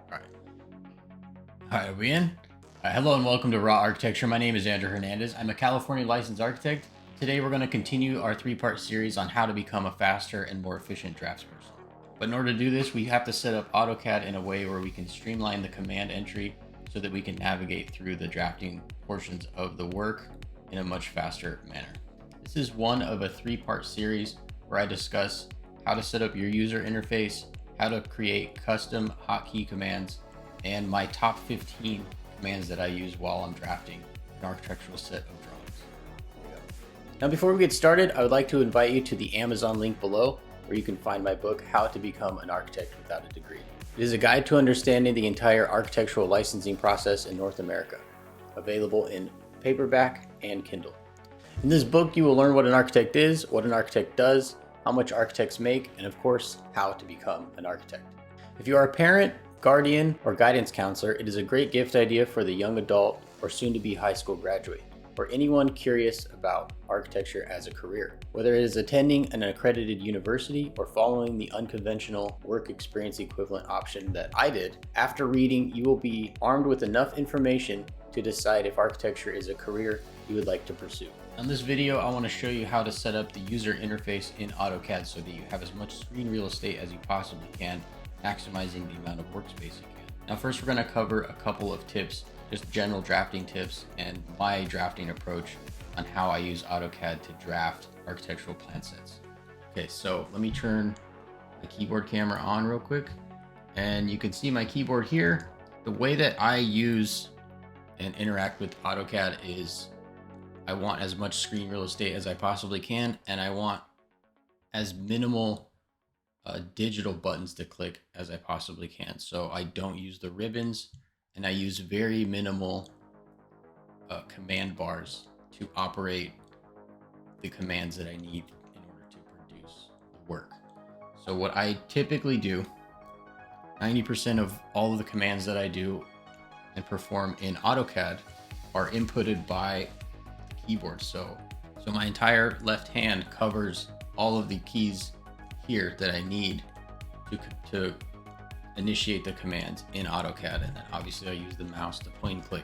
All right. Hi, are we in? Hello and welcome to Raw Architecture. My name is Andrew Hernandez. I'm a California licensed architect. Today we're going to continue our three-part series on how to become a faster and more efficient draftsperson. But in order to do this, we have to set up AutoCAD in a way where we can streamline the command entry so that we can navigate through the drafting portions of the work in a much faster manner. This is one of a three-part series where I discuss how to set up your user interface, how to create custom hotkey commands, and my top 15 commands that I use while I'm drafting an architectural set of drawings. Now, before we get started, I would like to invite you to the Amazon link below, where you can find my book, How to Become an Architect Without a Degree. It is a guide to understanding the entire architectural licensing process in North America, available in paperback and Kindle. In this book, you will learn what an architect is, what an architect does, how much architects make, and of course, how to become an architect. If you are a parent, guardian, or guidance counselor, it is a great gift idea for the young adult or soon-to-be high school graduate, or anyone curious about architecture as a career. Whether it is attending an accredited university or following the unconventional work experience equivalent option that I did, after reading, you will be armed with enough information to decide if architecture is a career you would like to pursue. On this video, I want to show you how to set up the user interface in AutoCAD so that you have as much screen real estate as you possibly can, maximizing the amount of workspace you can. Now, first we're going to cover a couple of tips, just general drafting tips and my drafting approach on how I use AutoCAD to draft architectural plan sets. Okay, so let me turn the keyboard camera on real quick, and you can see my keyboard here. The way that I use and interact with AutoCAD is I want as much screen real estate as I possibly can, and I want as minimal digital buttons to click as I possibly can. So I don't use the ribbons, and I use very minimal command bars to operate the commands that I need in order to produce the work. So what I typically do, 90% of all of the commands that I do and perform in AutoCAD are inputted by the keyboard. So my entire left hand covers all of the keys here that I need to initiate the commands in AutoCAD, and then obviously I use the mouse to point and click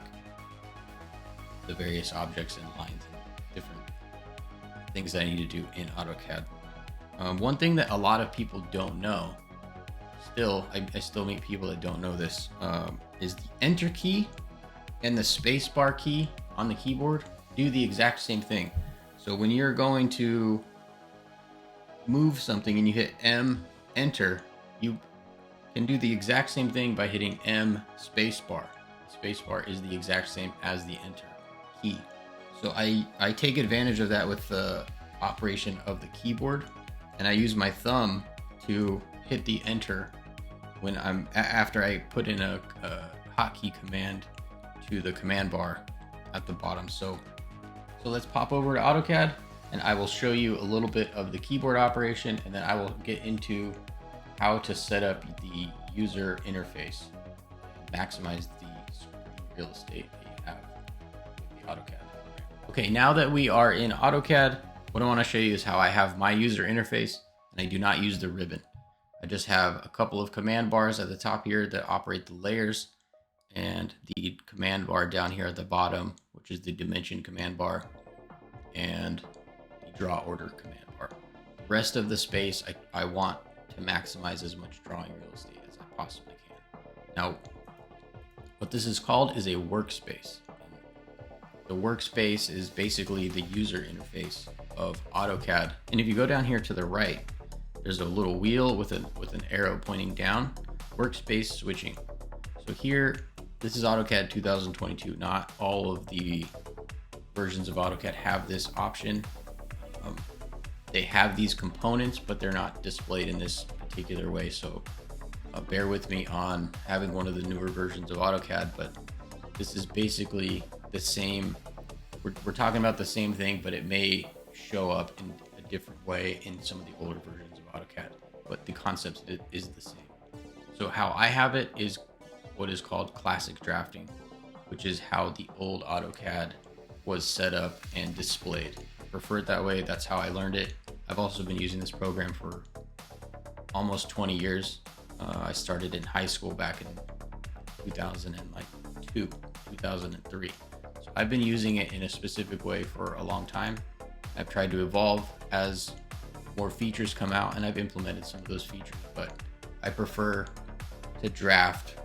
the various objects and lines and different things that I need to do in AutoCAD. One thing that a lot of people don't know, I still meet people that don't know this, is the Enter key and the spacebar key on the keyboard do the exact same thing. So when you're going to move something and you hit M, Enter, you can do the exact same thing by hitting M, spacebar. Spacebar is the exact same as the Enter key. So I take advantage of that with the operation of the keyboard, and I use my thumb to hit the Enter when after I put in a hotkey command to the command bar at the bottom. So let's pop over to AutoCAD, and I will show you a little bit of the keyboard operation, and then I will get into how to set up the user interface and maximize the screen real estate that you have with the AutoCAD. Okay, now that we are in AutoCAD, what I want to show you is how I have my user interface, and I do not use the ribbon. I just have a couple of command bars at the top here that operate the layers, and the command bar down here at the bottom, which is the dimension command bar, and the draw order command bar. The rest of the space I want to maximize as much drawing real estate as I possibly can. Now, what this is called is a workspace. The workspace is basically the user interface of AutoCAD. And if you go down here to the right, there's a little wheel with an arrow pointing down, workspace switching. So here, this is AutoCAD 2022. Not all of the versions of AutoCAD have this option. They have these components, but they're not displayed in this particular way. So bear with me on having one of the newer versions of AutoCAD, but this is basically the same. We're talking about the same thing, but it may show up in a different way in some of the older versions of AutoCAD, but the concept is the same. So how I have it is what is called classic drafting, which is how the old AutoCAD was set up and displayed. I prefer it that way. That's how I learned it. I've also been using this program for almost 20 years. I started in high school back in 2002, 2003. So I've been using it in a specific way for a long time. I've tried to evolve as more features come out, and I've implemented some of those features, but I prefer to draft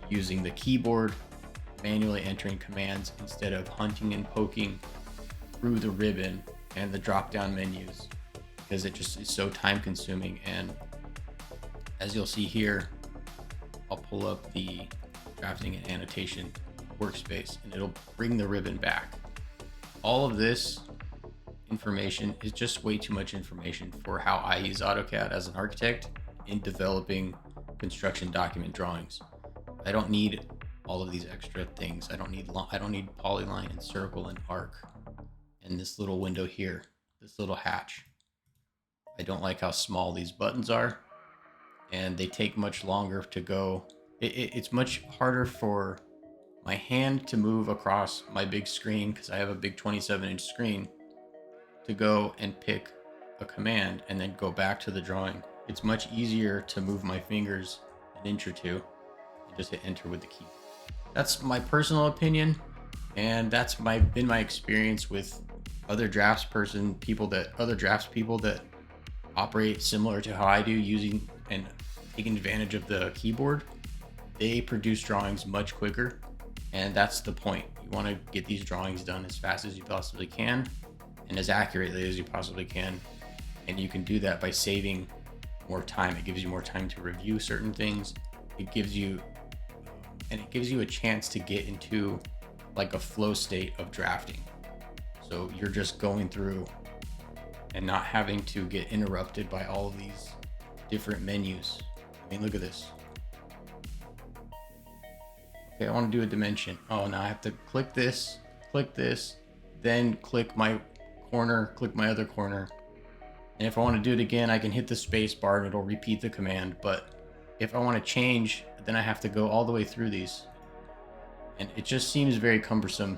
using the keyboard, manually entering commands instead of hunting and poking through the ribbon and the drop-down menus, because it just is so time consuming. And as you'll see here, I'll pull up the drafting and annotation workspace and it'll bring the ribbon back. All of this information is just way too much information for how I use AutoCAD as an architect in developing construction document drawings. I don't need all of these extra things. I don't need polyline and circle and arc and this little window here, this little hatch. I don't like how small these buttons are, and they take much longer to go. It's much harder for my hand to move across my big screen, because I have a big 27-inch screen, to go and pick a command and then go back to the drawing. It's much easier to move my fingers an inch or two and just hit enter with the key. That's my personal opinion, and that's been my experience with other people that operate similar to how I do, using and taking advantage of the keyboard. They produce drawings much quicker, and that's the point. You want to get these drawings done as fast as you possibly can and as accurately as you possibly can, and you can do that by saving more time. It gives you more time to review certain things. It gives you a chance to get into like a flow state of drafting. So you're just going through and not having to get interrupted by all of these different menus. I mean, look at this. Okay, I want to do a dimension. Oh, now I have to click this, then click my corner, click my other corner. And if I want to do it again, I can hit the space bar and it'll repeat the command. But if I want to change, then I have to go all the way through these. And it just seems very cumbersome.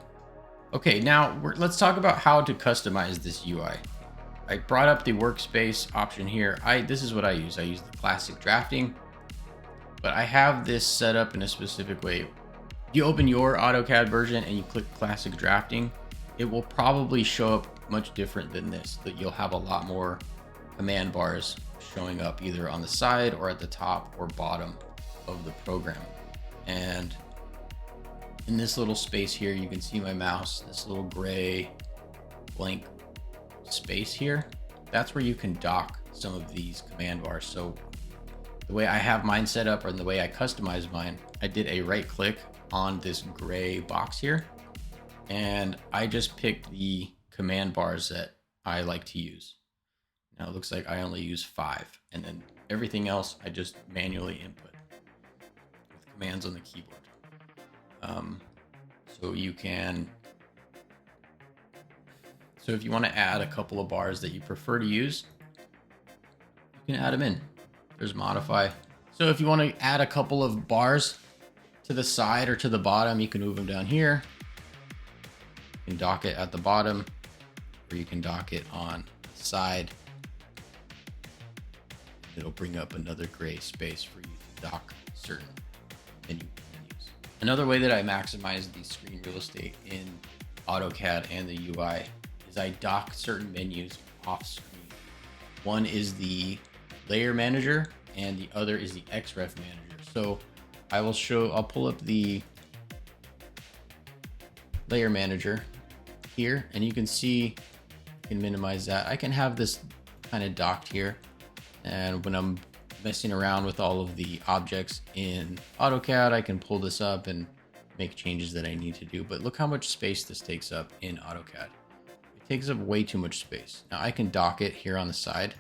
Okay, now let's talk about how to customize this UI. I brought up the workspace option here. This is what I use. I use the classic drafting, but I have this set up in a specific way. If you open your AutoCAD version and you click classic drafting, it will probably show up much different than this, that you'll have a lot more command bars showing up either on the side or at the top or bottom of the program. And in this little space here, you can see my mouse, this little gray blank space here. That's where you can dock some of these command bars. So the way I have mine set up, or the way I customize mine, I did a right click on this gray box here, and I just picked the command bars that I like to use. Now it looks like I only use 5, and then everything else I just manually input with commands on the keyboard. So if you want to add a couple of bars that you prefer to use, you can add them in. There's modify. So if you want to add a couple of bars to the side or to the bottom, you can move them down here. You can dock it at the bottom, or you can dock it on the side. It'll bring up another gray space for you to dock certain menus. Another way that I maximize the screen real estate in AutoCAD and the UI is I dock certain menus off screen. One is the layer manager and the other is the XREF manager. So I'll pull up the layer manager here, and you can see, I can minimize that. I can have this kind of docked here, and when I'm messing around with all of the objects in AutoCAD, I can pull this up and make changes that I need to do. But look how much space this takes up in AutoCAD. It takes up way too much space. Now I can dock it here on the side,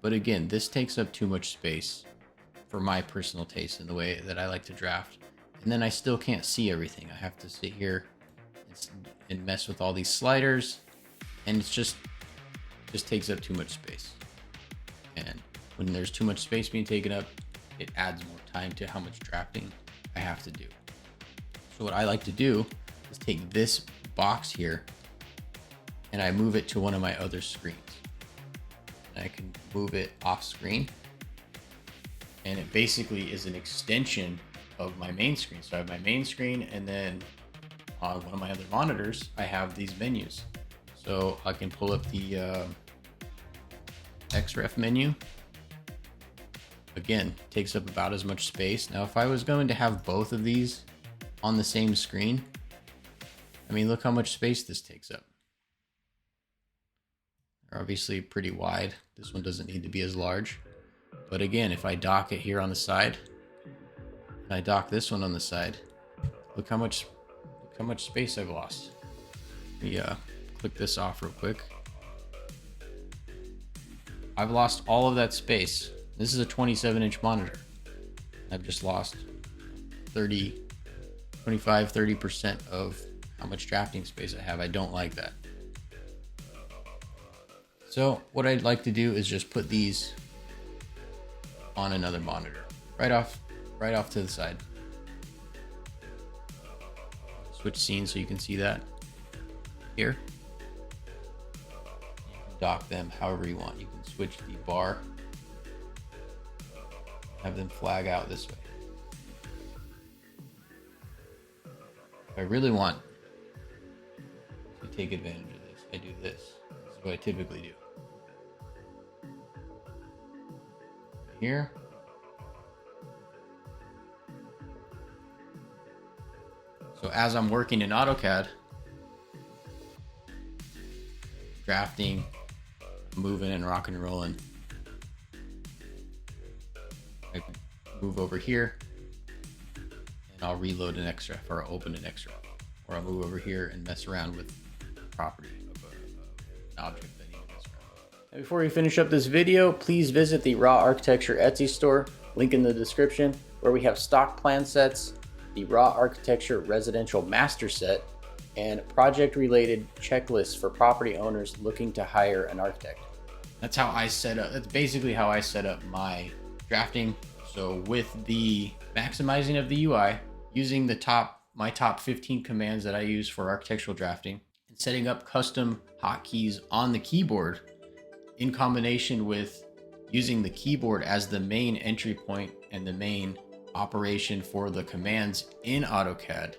but again, this takes up too much space for my personal taste in the way that I like to draft. And then I still can't see everything. I have to sit here and mess with all these sliders, and it just takes up too much space. And when there's too much space being taken up, it adds more time to how much drafting I have to do. So what I like to do is take this box here and I move it to one of my other screens. And I can move it off screen, and it basically is an extension of my main screen. So I have my main screen, and then on one of my other monitors, I have these menus. So I can pull up the XREF menu. Again, takes up about as much space. Now, if I was going to have both of these on the same screen, I mean, look how much space this takes up. They're obviously pretty wide. This one doesn't need to be as large. But again, if I dock it here on the side, and I dock this one on the side, look how much space I've lost. Let me click this off real quick. I've lost all of that space. This is a 27-inch monitor. I've just lost 25-30% of how much drafting space I have. I don't like that. So what I'd like to do is just put these on another monitor, right off to the side. Switch scenes so you can see that here. You can dock them however you want. You can switch the bar, have them flag out this way. If I really want to take advantage of this, I do this. This is what I typically do. Here. So as I'm working in AutoCAD, drafting, moving and rocking and rolling, I move over here and I'll reload an XREF, or I'll open an XREF, or I'll move over here and mess around with the property of an object that I need to mess around with. And before we finish up this video, please visit the Raw Architecture Etsy store, link in the description, where we have stock plan sets, the Raw Architecture Residential Master Set, and project-related checklists for property owners looking to hire an architect. That's how I set up. That's basically how I set up my drafting. So with the maximizing of the UI, using my top 15 commands that I use for architectural drafting, and setting up custom hotkeys on the keyboard, in combination with using the keyboard as the main entry point and the main operation for the commands in AutoCAD,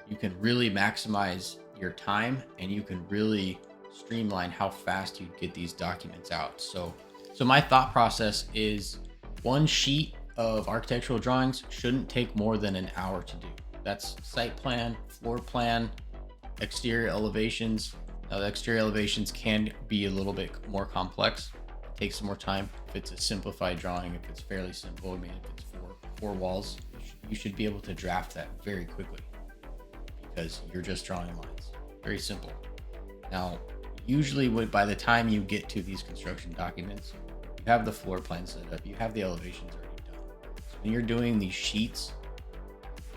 you can really maximize your time, and you can really streamline how fast you get these documents out. So my thought process is one sheet of architectural drawings shouldn't take more than an hour to do. That's site plan, floor plan, exterior elevations. Now the exterior elevations can be a little bit more complex. It takes some more time. If it's a simplified drawing, if it's fairly simple, I mean, if it's four walls, you should be able to draft that very quickly because you're just drawing lines. Very simple. Now, usually by the time you get to these construction documents, you have the floor plan set up, you have the elevations already done. So when you're doing these sheets,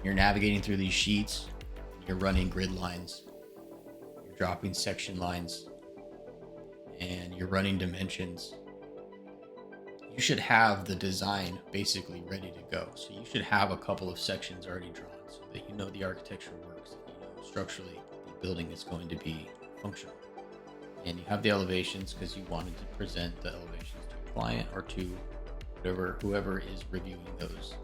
you're navigating through these sheets, you're running grid lines, you're dropping section lines, and you're running dimensions. You should have the design basically ready to go. So you should have a couple of sections already drawn so that you know the architecture works, that you know structurally the building is going to be functional. And you have the elevations because you wanted to present the elevations to a client or to whoever is reviewing those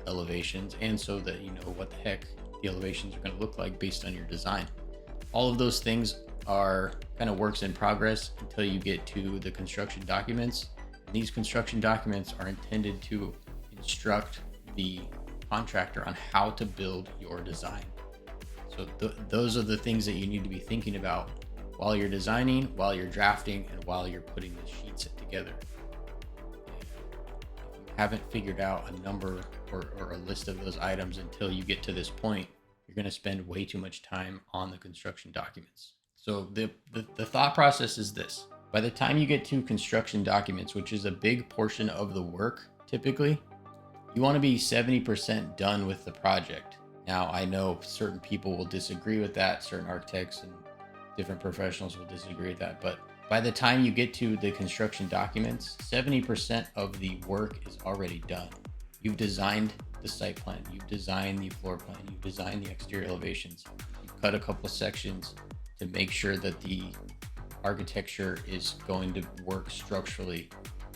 elevations, and so that you know what the heck the elevations are going to look like based on your design. All of those things are kind of works in progress until you get to the construction documents. And these construction documents are intended to instruct the contractor on how to build your design. So those are the things that you need to be thinking about while you're designing, while you're drafting, and while you're putting the sheet set together. If you haven't figured out a number or a list of those items until you get to this point, you're going to spend way too much time on the construction documents. So the thought process is this. By the time you get to construction documents, which is a big portion of the work, typically, you want to be 70% done with the project. Now, I know certain people will disagree with that, certain architects and different professionals will disagree with that, but by the time you get to the construction documents, 70% of the work is already done. You've designed the site plan, you've designed the floor plan, you've designed the exterior elevations, you've cut a couple of sections to make sure that the architecture is going to work structurally.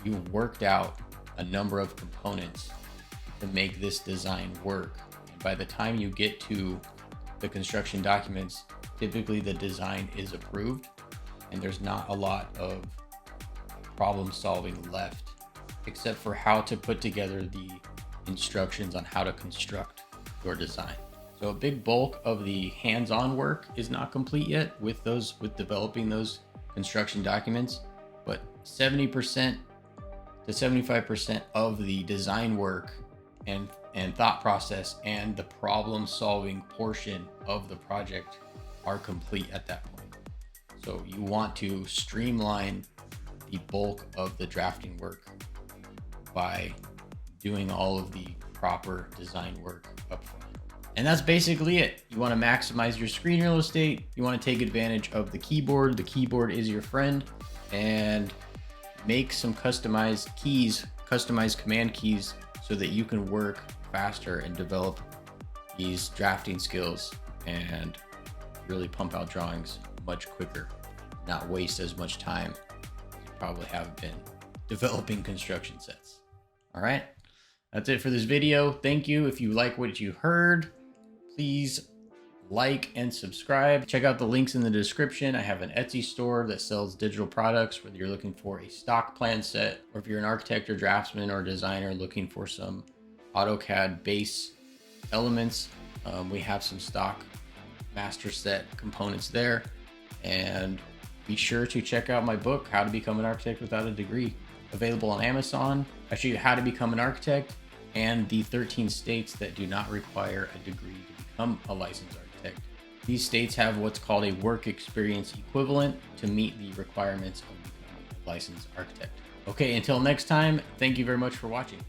You've worked out a number of components to make this design work, by the time you get to the construction documents, typically the design is approved and there's not a lot of problem solving left, except for how to put together the instructions on how to construct your design. So a big bulk of the hands-on work is not complete yet with developing those construction documents, but 70% to 75% of the design work and thought process and the problem solving portion of the project are complete at that point. So you want to streamline the bulk of the drafting work by doing all of the proper design work up front. And that's basically it. You want to maximize your screen real estate. You want to take advantage of the keyboard. The keyboard is your friend, and make some customized keys, customized command keys, so that you can work faster and develop these drafting skills and really pump out drawings much quicker, not waste as much time as you probably have been developing construction sets. All right, that's it for this video. Thank you. If you like what you heard, please like and subscribe. Check out the links in the description. I have an Etsy store that sells digital products, whether you're looking for a stock plan set, or if you're an architect or draftsman or designer looking for some AutoCAD base elements, we have some stock master set components there. And be sure to check out my book, How to Become an Architect Without a Degree, available on Amazon. I show you how to become an architect and the 13 states that do not require a degree to become a licensed architect. These states have what's called a work experience equivalent to meet the requirements of becoming a licensed architect. Okay, until next time, thank you very much for watching.